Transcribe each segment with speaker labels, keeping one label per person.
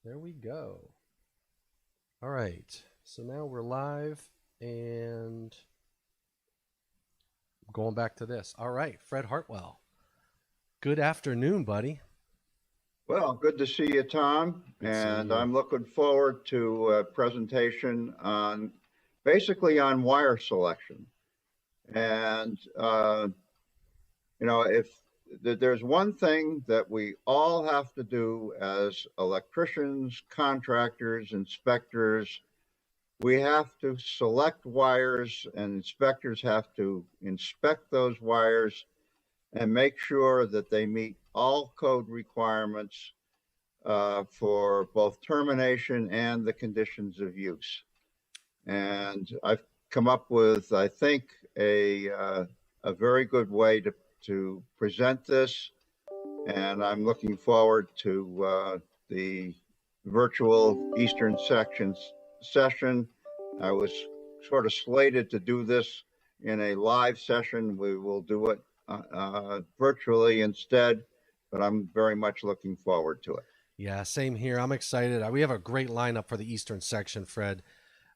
Speaker 1: There we go. All right. So now we're live and going back to this. All right, Fred Hartwell. Good afternoon, buddy.
Speaker 2: Well, good to see you, Tom.
Speaker 1: Good seeing
Speaker 2: And
Speaker 1: you.
Speaker 2: I'm looking forward to a presentation on basically on wire selection. And, if there's one thing that we all have to do as electricians, contractors, inspectors, we have to select wires, and inspectors have to inspect those wires and make sure that they meet all code requirements for both termination and the conditions of use. And I've come up with, I think, a very good way to present this. And I'm looking forward to the virtual Eastern sections session. I was sort of slated to do this in a live session. We will do it virtually instead, but I'm very much looking forward to it.
Speaker 1: Yeah, same here. I'm excited. We have a great lineup for the Eastern section, Fred.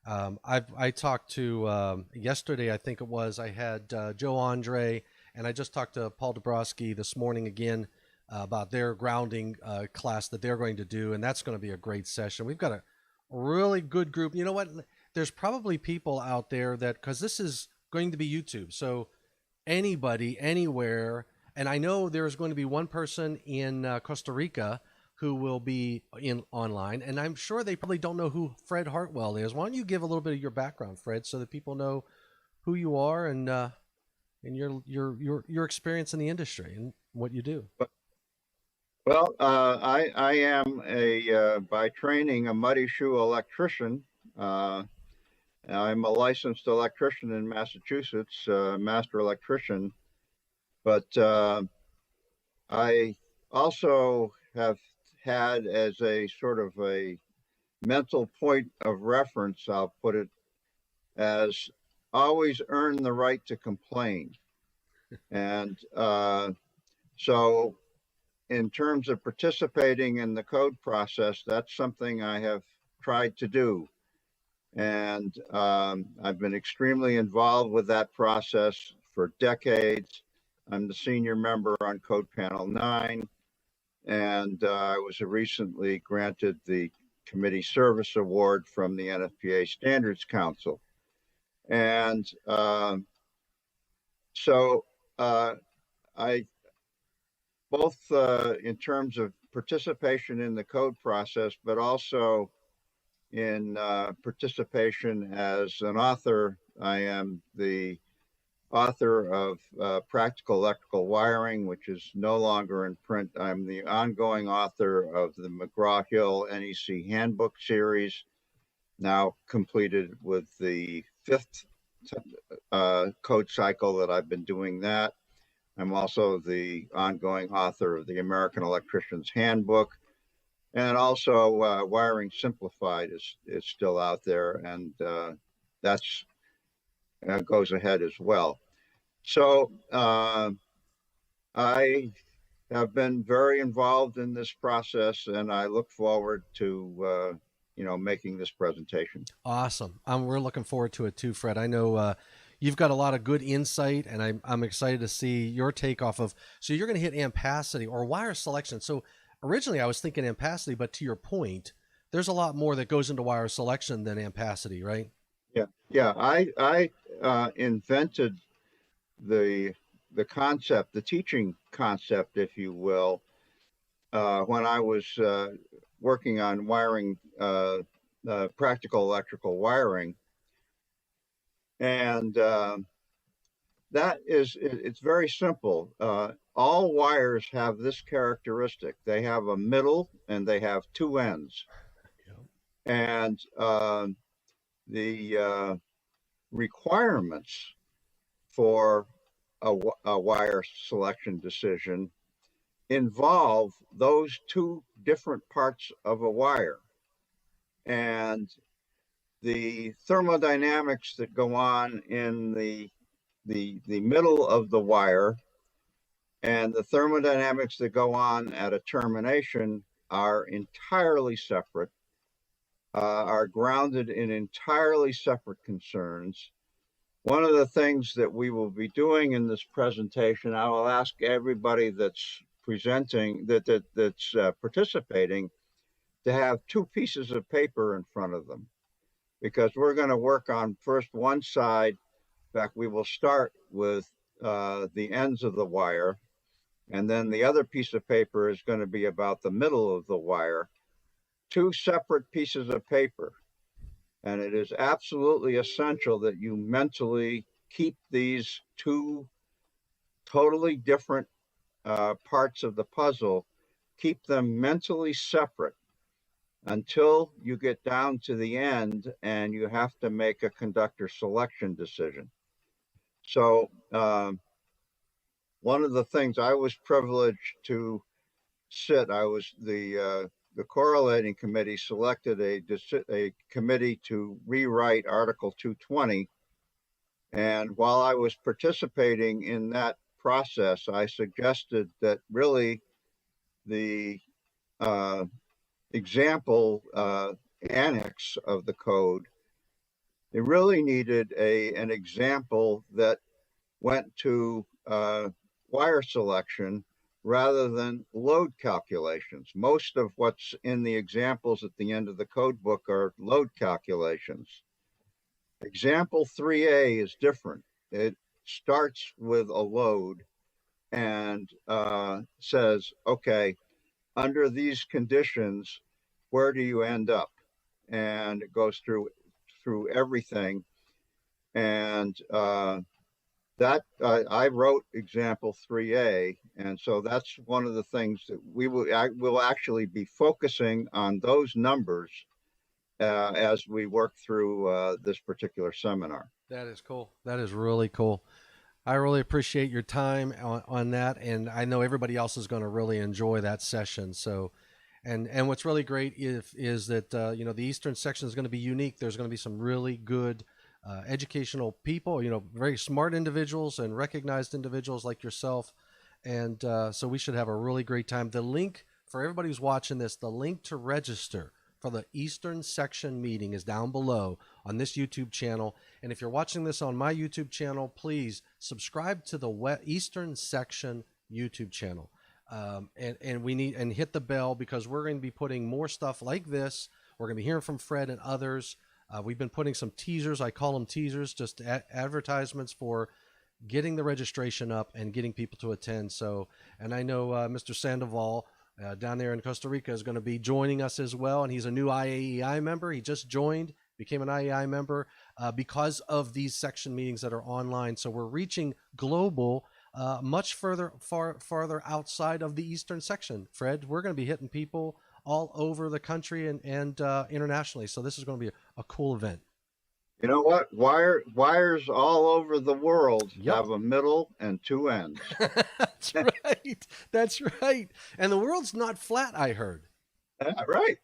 Speaker 1: I talked to yesterday, I think it was. I had Joe Andre, and I just talked to Paul Dabrowski this morning again about their grounding class that they're going to do, and that's going to be a great session. We've got a really good group. You know what? There's probably people out there that, because this is going to be YouTube, so anybody, anywhere, and I know there's going to be one person in Costa Rica who will be in online, and I'm sure they probably don't know who Fred Hartwell is. Why don't you give a little bit of your background, Fred, so that people know who you are and your experience in the industry and what you do.
Speaker 2: Well, I am by training a muddy shoe electrician. Uh, I'm a licensed electrician in Massachusetts, master electrician, but I also have had as a sort of a mental point of reference, I'll put it as always earn the right to complain. And so in terms of participating in the code process, that's something I have tried to do. And I've been extremely involved with that process for decades. I'm the senior member on Code Panel 9, and I was recently granted the Committee Service Award from the NFPA Standards Council. And so I both in terms of participation in the code process, but also in participation as an author. I am the author of Practical Electrical Wiring, which is no longer in print. I'm the ongoing author of the McGraw-Hill NEC Handbook series, now completed with the fifth code cycle that I've been doing that. I'm also the ongoing author of the American Electrician's Handbook, and also Wiring Simplified is still out there, and that's goes ahead as well. So I have been very involved in this process, and I look forward to making this presentation.
Speaker 1: Awesome. We're looking forward to it too, Fred. I know you've got a lot of good insight, and I'm excited to see your take off of. So you're going to hit ampacity or wire selection. So originally I was thinking ampacity, but to your point, there's a lot more that goes into wire selection than ampacity, right?
Speaker 2: Yeah. I invented the concept, the teaching concept, if you will, when I was working on wiring, practical electrical wiring. And it's very simple. All wires have this characteristic. They have a middle and they have two ends.
Speaker 1: Yeah.
Speaker 2: And the requirements for a wire selection decision involve those two different parts of a wire. And the thermodynamics that go on in the middle of the wire and the thermodynamics that go on at a termination are entirely separate, are grounded in entirely separate concerns. One of the things that we will be doing in this presentation, I will ask everybody that's presenting, that's participating, to have two pieces of paper in front of them, because we're going to work on first one side. In fact, we will start with the ends of the wire, and then the other piece of paper is going to be about the middle of the wire. Two separate pieces of paper. And it is absolutely essential that you mentally keep these two totally different parts of the puzzle, keep them mentally separate until you get down to the end and you have to make a conductor selection decision. So one of the things I was privileged to I was the correlating committee selected a committee to rewrite Article 220. And while I was participating in that process, I suggested that really the example annex of the code, it really needed an example that went to wire selection rather than load calculations. Most of what's in the examples at the end of the code book are load calculations. Example 3A is different. It starts with a load and says, okay, under these conditions, where do you end up? And it goes through everything. And that I wrote example 3A, and so that's one of the things that we'll actually be focusing on those numbers as we work through this particular seminar.
Speaker 1: That is cool. That is really cool. I really appreciate your time on that, and I know everybody else is going to really enjoy that session. So, and what's really great is that you know, the Eastern section is going to be unique. There's going to be some really good educational people, you know, very smart individuals and recognized individuals like yourself, and so we should have a really great time. The link for everybody who's watching this, the link to register for the Eastern section meeting is down below on this YouTube channel. And if you're watching this on my YouTube channel, please subscribe to the Eastern section YouTube channel. And we need, and hit the bell, because we're going to be putting more stuff like this. We're going to be hearing from Fred and others. We've been putting some teasers. I call them teasers, just advertisements for getting the registration up and getting people to attend. So, and I know Mr. Sandoval down there in Costa Rica is going to be joining us as well. And he's a new IAEI member. He just joined, became an IAEI member because of these section meetings that are online. So we're reaching global, much farther outside of the Eastern section. Fred, we're going to be hitting people all over the country and internationally. So this is going to be a cool event.
Speaker 2: You know what? Wires all over the world have a middle and two ends.
Speaker 1: That's right. That's right. And the world's not flat, I heard.
Speaker 2: Yeah, right.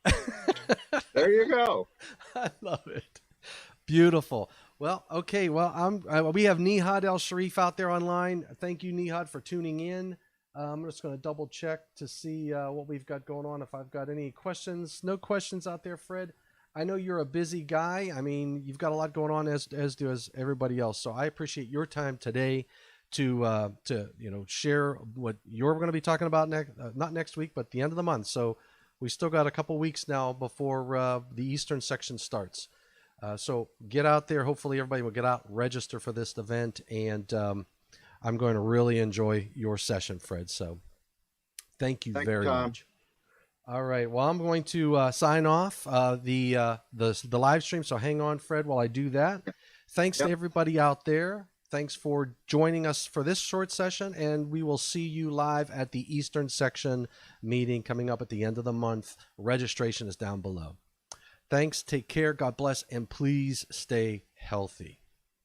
Speaker 2: There you go.
Speaker 1: I love it. Beautiful. Well, okay. Well, we have Nihad El Sharif out there online. Thank you, Nihad, for tuning in. I'm just going to double check to see what we've got going on. If I've got any questions, no questions out there, Fred. I know you're a busy guy. I mean, you've got a lot going on, as does everybody else. So I appreciate your time today to you know, share what you're going to be talking about not next week, but the end of the month. So we still got a couple weeks now before the Eastern section starts. So get out there. Hopefully everybody will get out, register for this event, and I'm going to really enjoy your session, Fred. So thank you very much. All right. Well, I'm going to sign off the live stream. So hang on, Fred, while I do that. Thanks to everybody out there. Thanks for joining us for this short session, and we will see you live at the Eastern section meeting coming up at the end of the month. Registration is down below. Thanks. Take care. God bless, and please stay healthy.